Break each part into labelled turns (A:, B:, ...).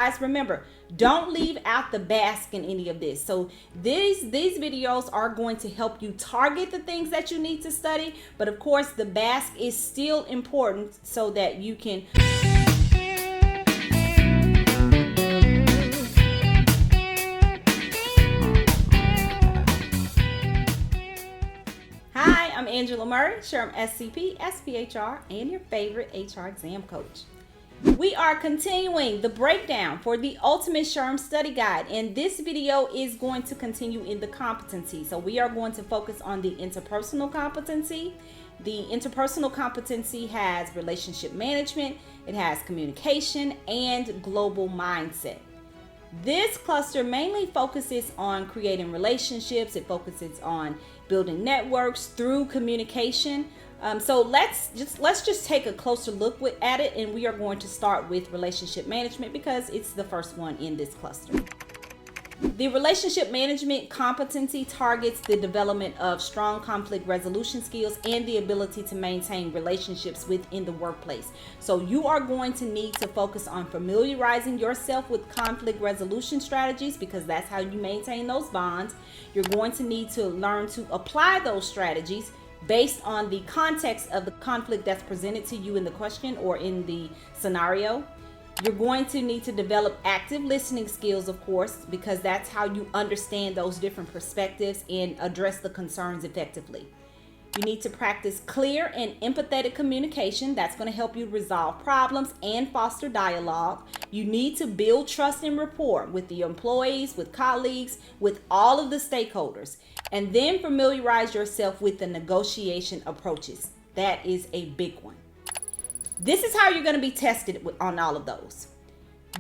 A: Guys, remember, don't leave out the BASK in any of this. So these videos are going to help you target the things that you need to study, but of course the BASK is still important so that you can Hi, I'm Angela Murray, SHRM-SCP, SPHR, and your favorite HR exam coach. We are continuing the breakdown for the Ultimate SHRM Study Guide, and this video is going to continue in the competency. So we are going to focus on the interpersonal competency. The interpersonal competency has relationship management, it has communication, and global mindset. This cluster mainly focuses on creating relationships. It focuses on building networks through communication. So let's just take a closer look at it, and we are going to start with relationship management because it's the first one in this cluster. The relationship management competency targets the development of strong conflict resolution skills and the ability to maintain relationships within the workplace. So you are going to need to focus on familiarizing yourself with conflict resolution strategies because that's how you maintain those bonds. You're going to need to learn to apply those strategies based on the context of the conflict that's presented to you in the question or in the scenario. You're going to need to develop active listening skills, of course, because that's how you understand those different perspectives and address the concerns effectively. You need to practice clear and empathetic communication. That's going to help you resolve problems and foster dialogue. You need to build trust and rapport with the employees, with colleagues, with all of the stakeholders. And then familiarize yourself with the negotiation approaches. That is a big one. This is how you're going to be tested on all of those.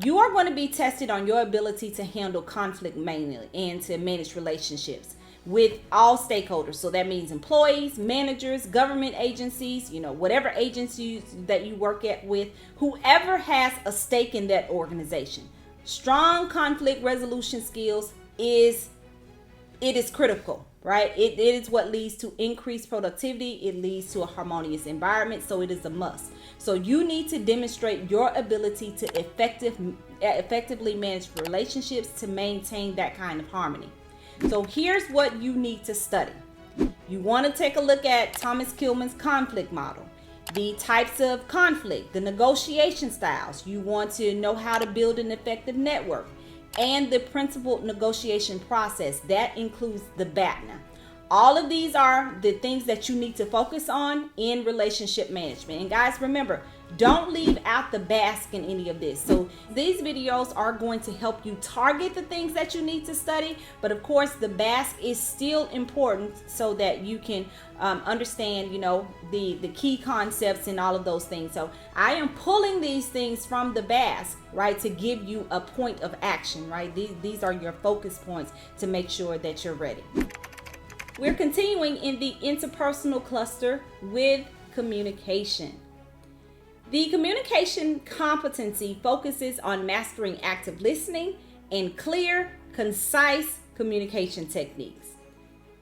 A: You are going to be tested on your ability to handle conflict mainly and to manage relationships with all stakeholders. So that means employees, managers, government agencies, whatever agencies that you work with, whoever has a stake in that organization. Strong conflict resolution skills is critical, right? It is what leads to increased productivity. It leads to a harmonious environment. So it is a must. So you need to demonstrate your ability to effectively manage relationships to maintain that kind of harmony. So here's what you need to study. You want to take a look at Thomas Kilmann's conflict model, the types of conflict, the negotiation styles. You want to know how to build an effective network and the principled negotiation process. That includes the BATNA. All of these are the things that you need to focus on in relationship management. And guys, remember, don't leave out the BASK in any of this. So these videos are going to help you target the things that you need to study. But of course, the BASK is still important so that you can understand, the key concepts and all of those things. So I am pulling these things from the BASK, right, to give you a point of action, right? These are your focus points to make sure that you're ready. We're continuing in the interpersonal cluster with communication. The communication competency focuses on mastering active listening and clear, concise communication techniques.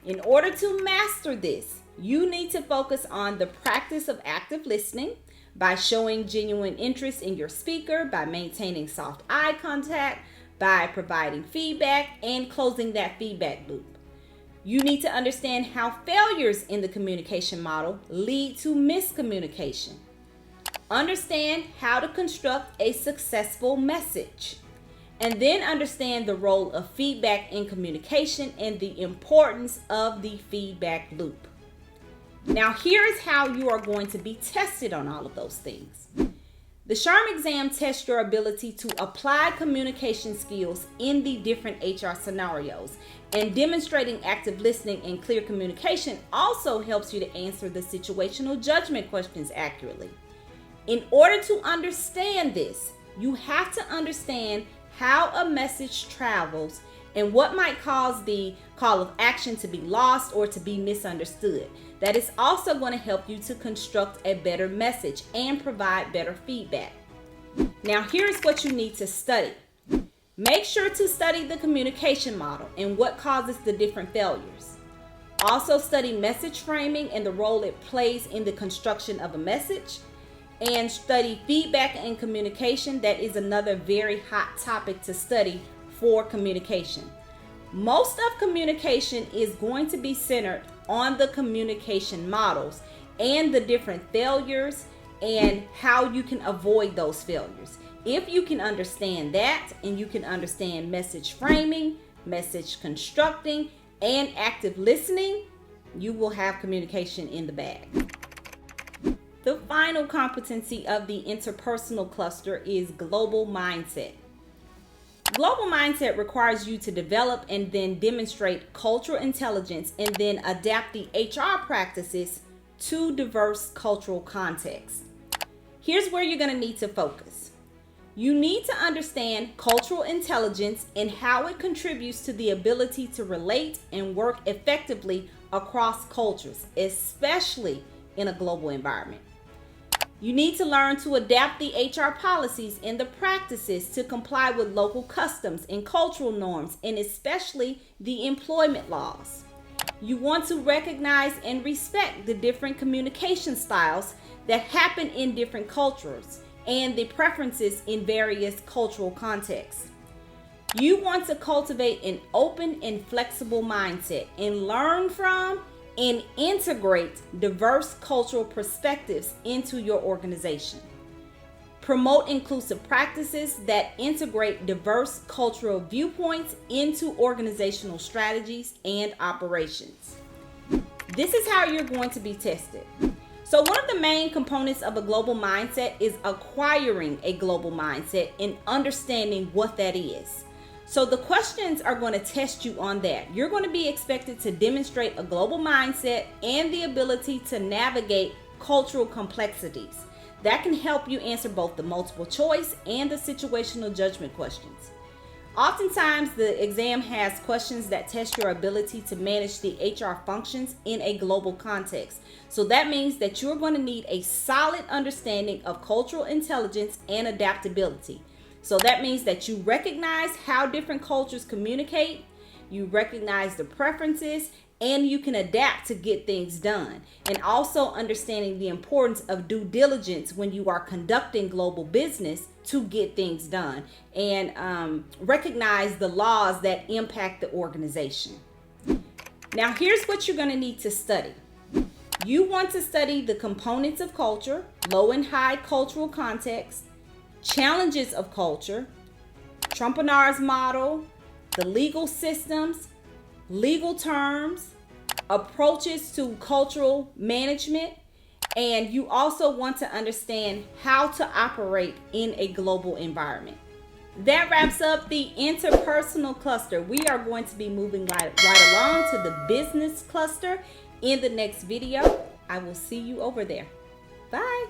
A: In order to master this, you need to focus on the practice of active listening by showing genuine interest in your speaker, by maintaining soft eye contact, by providing feedback, and closing that feedback loop. You need to understand how failures in the communication model lead to miscommunication. Understand how to construct a successful message. And then understand the role of feedback in communication and the importance of the feedback loop. Now, here is how you are going to be tested on all of those things. The SHRM exam tests your ability to apply communication skills in the different HR scenarios, and demonstrating active listening and clear communication also helps you to answer the situational judgment questions accurately. In order to understand this, you have to understand how a message travels and what might cause the call of action to be lost or to be misunderstood. That is also going to help you to construct a better message and provide better feedback. Now, here's what you need to study. Make sure to study the communication model and what causes the different failures. Also study message framing and the role it plays in the construction of a message. and study feedback and communication. That is another very hot topic to study for communication. Most of communication is going to be centered on the communication models and the different failures and how you can avoid those failures. If you can understand that, and you can understand message framing, message constructing, and active listening, you will have communication in the bag. The final competency of the interpersonal cluster is global mindset. Global mindset requires you to develop and then demonstrate cultural intelligence and then adapt the HR practices to diverse cultural contexts. Here's where you're going to need to focus. You need to understand cultural intelligence and how it contributes to the ability to relate and work effectively across cultures, especially in a global environment. You need to learn to adapt the HR policies and the practices to comply with local customs and cultural norms, and especially the employment laws. You want to recognize and respect the different communication styles that happen in different cultures and the preferences in various cultural contexts. You want to cultivate an open and flexible mindset and learn from and integrate diverse cultural perspectives into your organization. Promote inclusive practices that integrate diverse cultural viewpoints into organizational strategies and operations. This is how you're going to be tested. So one of the main components of a global mindset is acquiring a global mindset and understanding what that is. So the questions are going to test you on that. You're going to be expected to demonstrate a global mindset and the ability to navigate cultural complexities. That can help you answer both the multiple choice and the situational judgment questions. Oftentimes, the exam has questions that test your ability to manage the HR functions in a global context. So that means that you're going to need a solid understanding of cultural intelligence and adaptability. So that means that you recognize how different cultures communicate, you recognize the preferences, and you can adapt to get things done. And also understanding the importance of due diligence when you are conducting global business to get things done, and recognize the laws that impact the organization. Now, here's what you're going to need to study. You want to study the components of culture, low and high cultural context, challenges of culture, Trumpenard's model, the legal systems, legal terms, approaches to cultural management, and you also want to understand how to operate in a global environment. That wraps up the interpersonal cluster. We are going to be moving right along to the business cluster in the next video. I will see you over there. Bye.